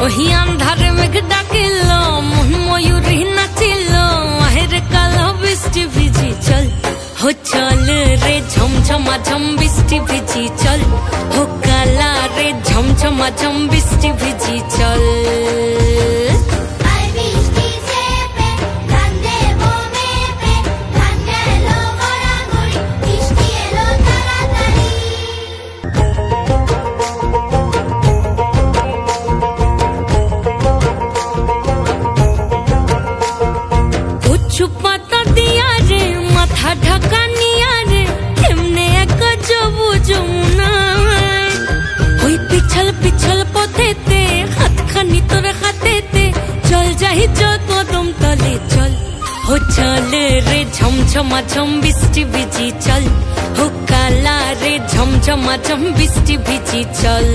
ওহি আন্ধারে মেঘ ডাকিল মন ময়ূরী নাচিল আহের কালো বৃষ্টি ভিজি চল हो चल रे झमझमा झम बिस्टी भिजी चल हो काला रे झमझमा झम बिस्टी भिजी चल कुछ पता दिया रे माथा ढका निया रे एमने एक जबू जमुना होई पिछल पिछल पथेते हाथ खानी तोरे खातेते चल जाही जो कदम तले चल हो चल रे झमझमा झम बिस्टी भिजी चल हो काला रे झमझमा झम बिस्टी भिजी चल।